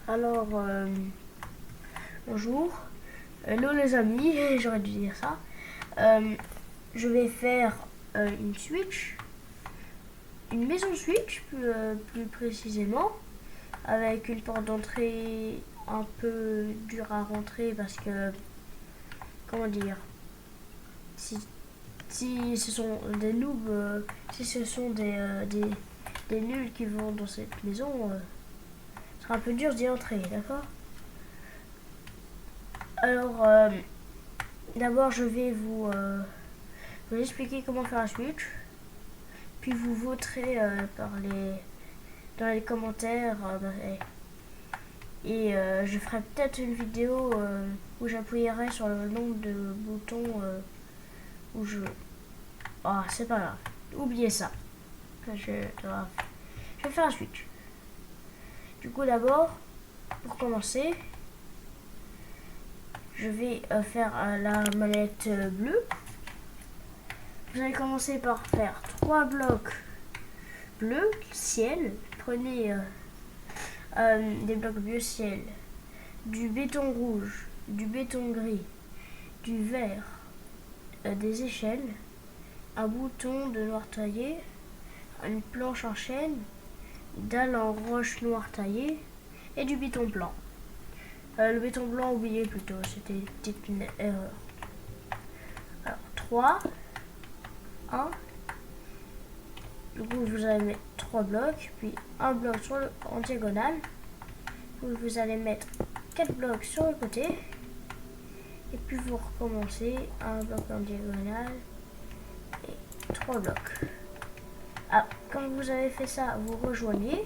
Alors, bonjour. Hello les amis, j'aurais dû dire ça. Je vais faire une Switch, une maison Switch plus précisément, avec une porte d'entrée un peu dure à rentrer parce que, comment dire, si ce sont des noobs, si ce sont des nuls qui vont dans cette maison, ce sera un peu dur d'y entrer, d'accord? Alors, d'abord je vais vous expliquer comment faire la Switch, puis vous voterez dans les commentaires, et je ferai peut-être une vidéo où j'appuierai sur le nombre de boutons où je... Ah, c'est pas grave, oubliez ça. Je vais faire la Switch. Du coup, d'abord, pour commencer, je vais faire la manette bleue. Vous allez commencer par faire 3 blocs bleus, ciel. Prenez des blocs bleus ciel, du béton rouge, du béton gris, du vert, des échelles, un bouton de noir taillé, une planche en chêne, dalle en roche noire taillée et du béton blanc. Le béton blanc, oubliez plutôt, c'était une petite erreur. Alors, 3, 1. Du coup, vous allez mettre 3 blocs, puis un bloc en diagonale. Puis vous allez mettre 4 blocs sur le côté. Et puis vous recommencez, un bloc en diagonale et 3 blocs. Ah, quand vous avez fait ça, vous rejoignez.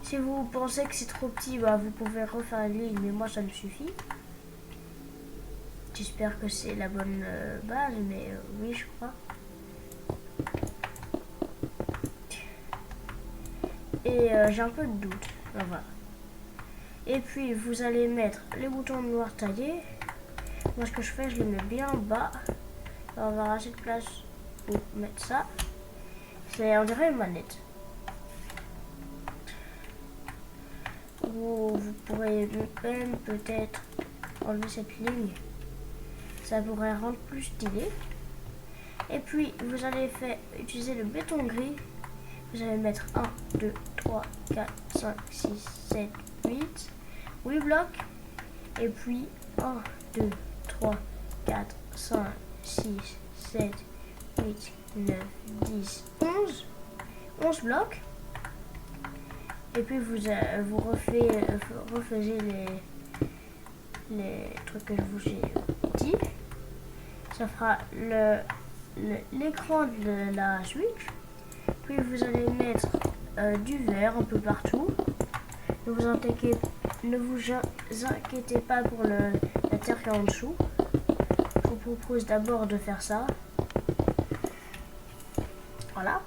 Si vous pensez que c'est trop petit, bah, vous pouvez refaire une ligne, mais moi ça me suffit. J'espère que c'est la bonne base, mais oui, je crois. Et j'ai un peu de doute. Voilà. Et puis vous allez mettre les boutons noirs taillés. Moi ce que je fais, je les mets bien en bas. On va avoir assez de place pour mettre ça. On dirait une manette. Vous pourrez même peut-être enlever cette ligne. Ça pourrait rendre plus stylé. Et puis vous allez utiliser le béton gris. Vous allez mettre 1, 2, 3, 4, 5, 6, 7, 8 blocs. Et puis 1, 2, 3, 4, 5, 6, 7, 8, 9, 10, 11 blocs. Et puis vous refaisez les trucs que je vous ai dit. Ça fera l'écran de la Switch. Puis vous allez mettre du vert un peu partout. Ne vous inquiétez pas pour la terre qui est en dessous. Je vous propose d'abord de faire ça. Voilà.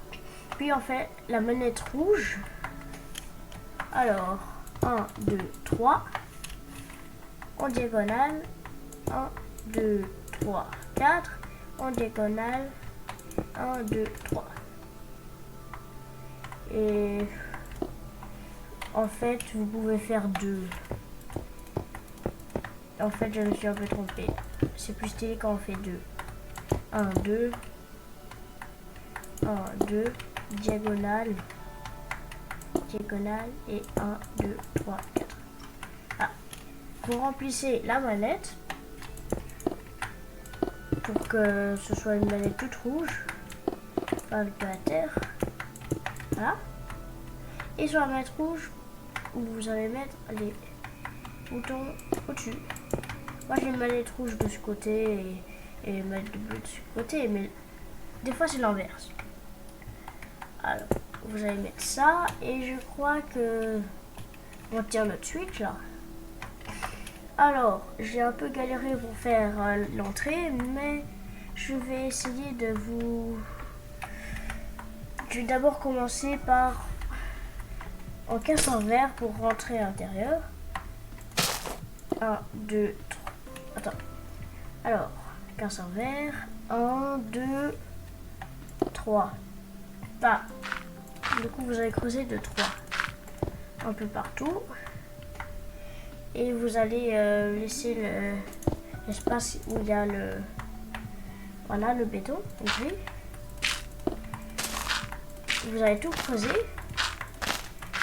Puis on fait la manette rouge. Alors, 1, 2, 3. En diagonale. 1, 2, 3, 4. En diagonale. 1, 2, 3. Et en fait, vous pouvez faire 2. En fait, je me suis un peu trompée. C'est plus stylé quand on fait 2. 1, 2. 1, 2. Diagonale. Diagonale. Et 1, 2, 3, 4. Ah. Vous remplissez la manette pour que ce soit une manette toute rouge. Avec de la terre. Voilà. Et sur la manette rouge, vous allez mettre les boutons au-dessus. Moi j'ai une manette rouge de ce côté et une manette bleue de ce côté, mais des fois c'est l'inverse. Alors, vous allez mettre ça et je crois que on tient notre Switch là. Alors, j'ai un peu galéré pour faire l'entrée, mais je vais essayer de vous... Je vais d'abord commencer par en cassant vert pour rentrer à l'intérieur. 1, 2, 3. Attends. Alors, cassant vert. 1, 2, 3. Bah. Du coup, vous allez creuser de 3. Un peu partout. Et vous allez laisser l'espace où il y a voilà, le béton gris. Vous allez tout creuser.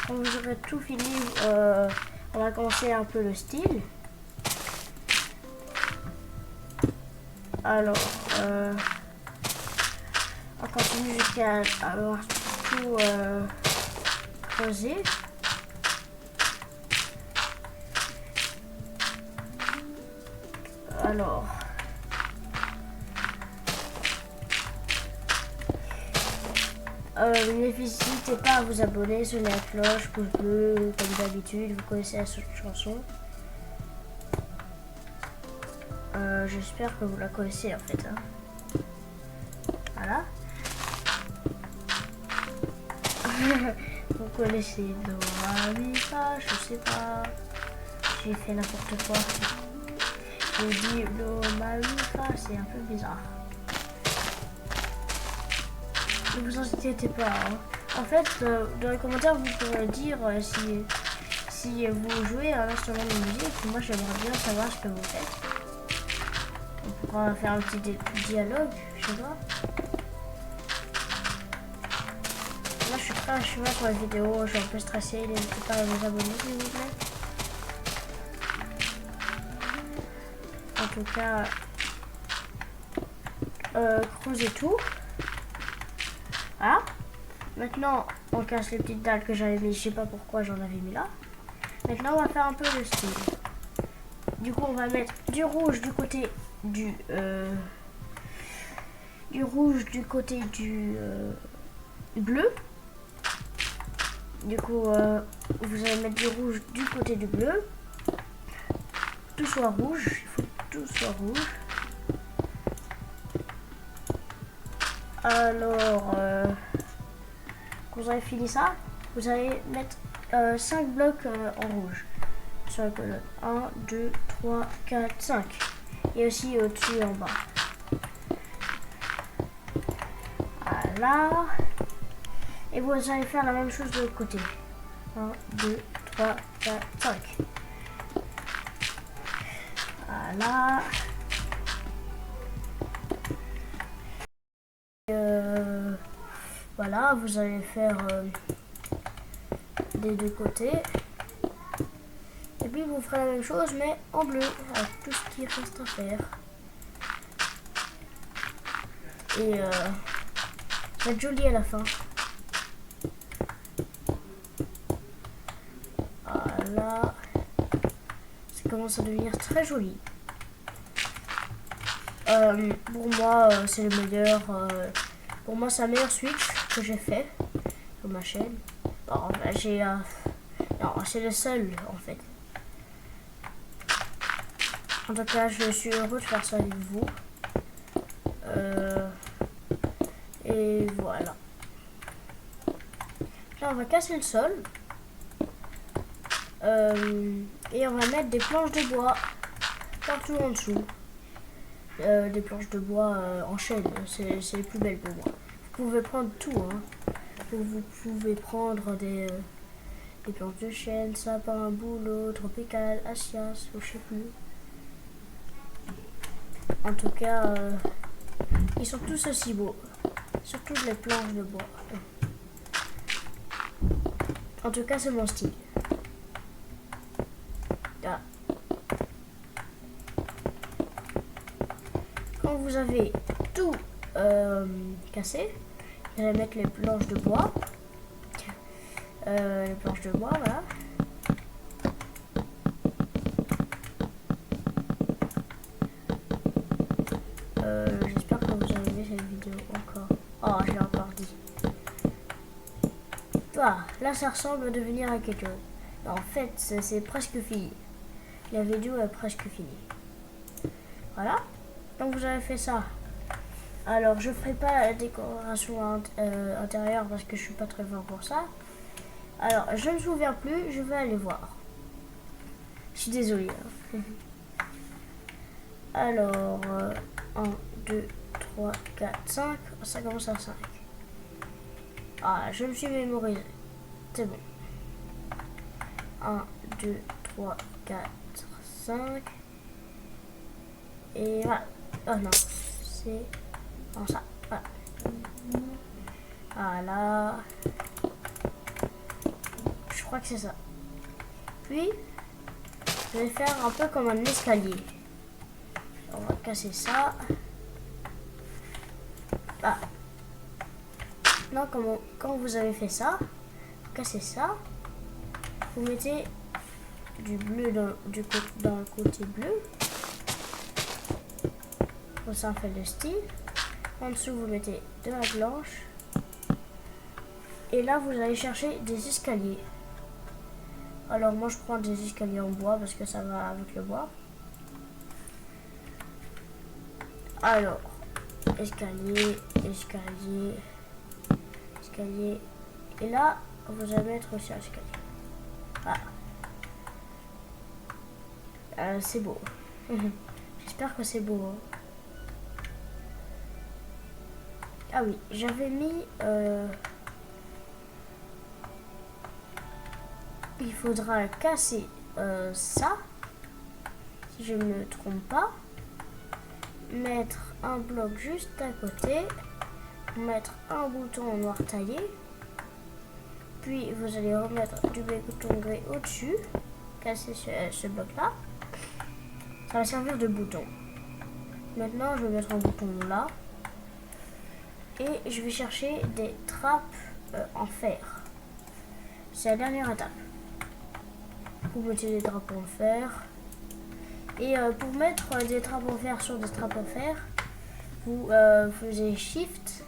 Quand vous aurez tout fini, on va commencer un peu le style. Alors, on continue jusqu'à avoir tout creusé. Alors, n'hésitez pas à vous abonner, sonner la cloche, pouce bleu, comme d'habitude, vous connaissez la chanson. J'espère que vous la connaissez en fait. Hein. Voilà. Vous connaissez Do, Ra, Mi, Fa, je sais pas. J'ai fait n'importe quoi. J'ai dit Do, Ma, Mi, Fa, c'est un peu bizarre. Ne vous inquiétez pas. Hein. En fait, dans les commentaires, vous pourrez dire si vous jouez à un instrument de musique. Moi, j'aimerais bien savoir ce que vous faites. On pourra faire un petit dialogue, je sais pas. Là, je suis très à cheval pour la vidéo. Je suis un peu stressée. N'hésitez pas à vous abonner, s'il vous plaît. En tout cas, creusez tout. Voilà. Maintenant, on casse les petites dalles que j'avais mis. Je sais pas pourquoi j'en avais mis là. Maintenant, on va faire un peu le style. Du coup, on va mettre du rouge du côté du bleu. Du coup, vous allez mettre du rouge du côté du bleu. Tout soit rouge. Il faut que tout soit rouge. Alors, quand vous avez fini ça, vous allez mettre 5 blocs en rouge sur la colonne. 1, 2, 3, 4, 5. Et aussi au-dessus et en bas. Voilà. Et vous allez faire la même chose de l'autre côté. 1, 2, 3, 4, 5. Voilà. Voilà, vous allez faire des deux côtés. Et puis vous ferez la même chose mais en bleu, avec tout ce qui reste à faire. Et ça va être joli à la fin. Voilà. Ça commence à devenir très joli. Pour moi, c'est le meilleur. Pour moi, c'est la meilleure Switch que j'ai fait sur ma chaîne. Bon, j'ai. Non, c'est le seul en fait. En tout cas, je suis heureux de faire ça avec vous. Et voilà. Là, on va casser le sol. Et on va mettre des planches de bois partout en dessous. Des planches de bois en chaîne, c'est les plus belles pour moi. Vous pouvez prendre tout, hein. Vous pouvez prendre des planches de chêne, sapin, bouleau, tropical, acias, ou je sais plus. En tout cas, ils sont tous aussi beaux. Surtout les planches de bois. En tout cas, c'est mon style. Là. Quand vous avez tout cassé, vous allez mettre les planches de bois. Les planches de bois, voilà. J'espère que vous avez vu cette vidéo encore. Oh, j'ai encore dit. Voilà, là ça ressemble à devenir à quelque chose. En fait, c'est presque fini. La vidéo est presque finie. Voilà. Donc vous avez fait ça. Alors je ferai pas la décoration intérieure parce que je suis pas très fort pour ça. Alors je ne me souviens plus, je vais aller voir. Je suis désolée. Hein. Alors 1, 2, 3, 4, 5. Ça commence à 5. Ah, je me suis mémorisé. C'est bon. 1, 2, 3, 4, 5. Et voilà. Oh non, c'est comme ça. Voilà. Voilà. Je crois que c'est ça. Puis, je vais faire un peu comme un escalier. On va casser ça. Ah. Non, quand vous avez fait ça, vous cassez ça. Vous mettez du bleu dans le côté bleu. Comme ça, on fait le style. En dessous, vous mettez de la blanche. Et là, vous allez chercher des escaliers. Alors, moi, je prends des escaliers en bois parce que ça va avec le bois. Alors, escalier, escalier, escalier. Et là, vous allez mettre aussi un escalier. Voilà. C'est beau. J'espère que c'est beau. Hein. Ah oui, j'avais mis... il faudra casser ça, si je ne me trompe pas. Mettre un bloc juste à côté. Mettre un bouton noir taillé. Puis vous allez remettre du bouton gris au-dessus. Casser ce bloc-là. Ça va servir de bouton. Maintenant, je vais mettre un bouton là. Et je vais chercher des trappes en fer. C'est la dernière étape. Vous mettez des trappes en fer. Et pour mettre des trappes en fer sur des trappes en fer, vous faisiez shift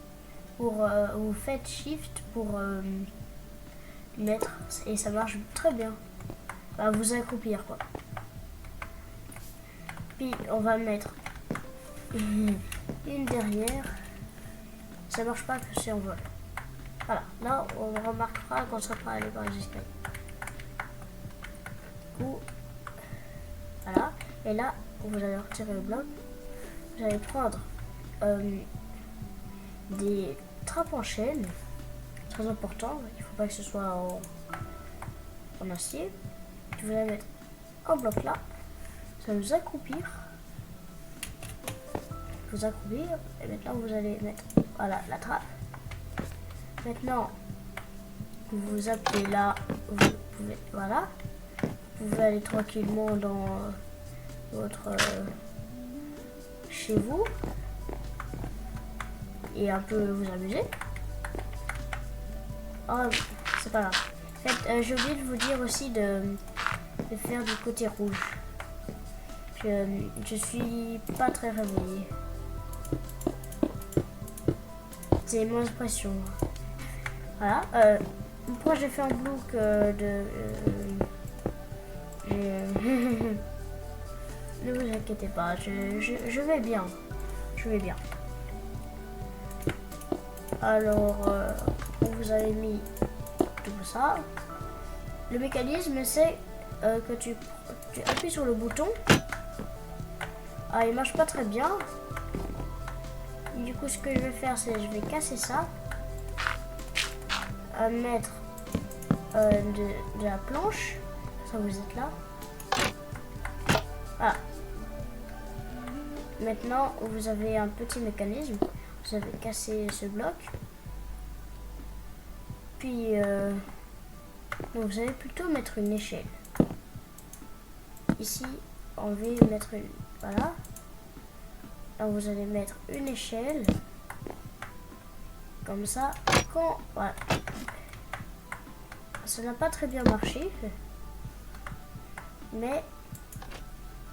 vous faites shift pour mettre, et ça marche très bien. Vous accroupir quoi. Puis on va mettre une derrière. Ça marche pas que si on vole. Voilà, là on remarquera qu'on sera pas allé par les escaliers. Voilà, et là vous allez retirer le bloc. Vous allez prendre des trappes en chaîne, très important. Il faut pas que ce soit en acier. Vous allez mettre un bloc là. Ça va vous accroupir. Et maintenant vous allez mettre voilà la trappe. Maintenant vous appuyez là, vous pouvez voilà, vous pouvez aller tranquillement dans votre chez vous et un peu vous amuser. Oh, c'est pas grave. En fait, j'ai oublié de vous dire aussi de faire du côté rouge. Je suis pas très réveillée. C'est mon expression. Voilà. Pourquoi j'ai fait un look ne vous inquiétez pas, je vais bien. Je vais bien. Alors, vous avez mis tout ça. Le mécanisme, c'est que tu appuies sur le bouton. Ah, il marche pas très bien. Du coup, ce que je vais faire, c'est je vais casser ça. Mettre de la planche. Ça, vous êtes là. Voilà. Maintenant, vous avez un petit mécanisme. Vous avez cassé ce bloc. Puis, donc vous allez plutôt mettre une échelle. Ici, on va mettre une... Voilà. Alors, vous allez mettre une échelle. Comme ça. Quand... Voilà. Ça n'a pas très bien marché. Mais...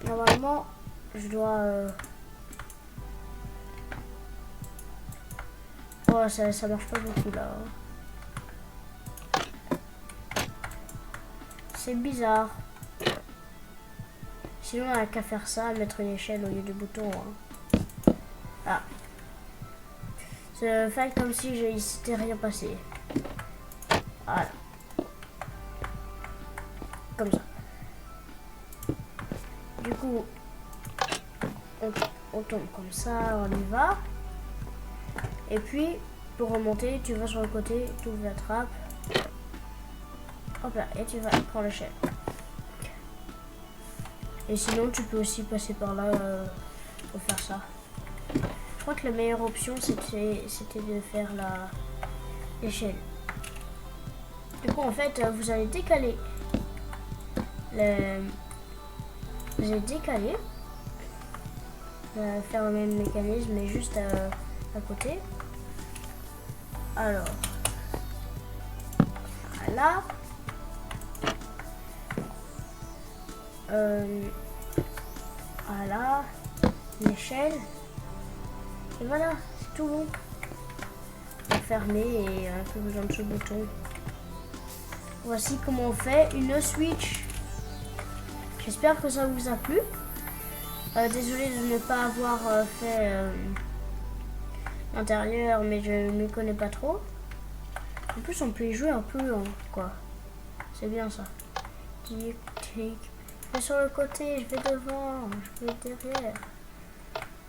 Normalement, je dois... Oh, ça marche pas beaucoup là. C'est bizarre. Sinon, on n'a qu'à faire ça, mettre une échelle au lieu de bouton. Hein. Ah. Ça fait comme si il s'était rien passé. Voilà. Comme ça. Du coup, on tombe comme ça, on y va. Et puis, pour remonter, tu vas sur le côté, tu ouvres la trappe. Hop là, et tu vas prendre l'échelle. Et sinon, tu peux aussi passer par là pour faire ça. Je crois que la meilleure option, c'était de faire l'échelle. Du coup, en fait, vous allez décaler faire le même mécanisme, mais juste à côté. Alors, voilà. Voilà, l'échelle. Et voilà, c'est tout bon. Fermer et un peu besoin de ce bouton. Voici comment on fait une Switch. J'espère que ça vous a plu. Désolé de ne pas avoir fait l'intérieur, mais je ne me connais pas trop. En plus, on peut y jouer un peu, hein, quoi. C'est bien ça. Tic, tic. Je vais sur le côté, je vais devant, je vais derrière.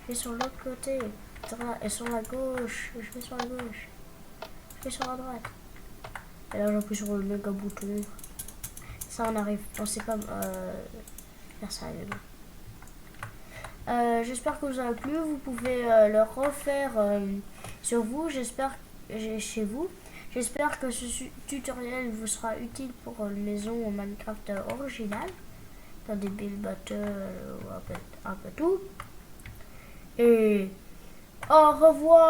Je vais sur l'autre côté. Et sur la gauche, je vais sur la gauche. Je vais sur la droite. Et là, j'appuie sur le méga bouton. Ça, on arrive. On sait pas faire ça, mais bon. J'espère que vous avez plu. Vous pouvez le refaire sur vous. J'espère chez vous. J'espère que ce tutoriel vous sera utile pour une maison Minecraft originale. Dans des build battles ou un peu tout. Et au revoir.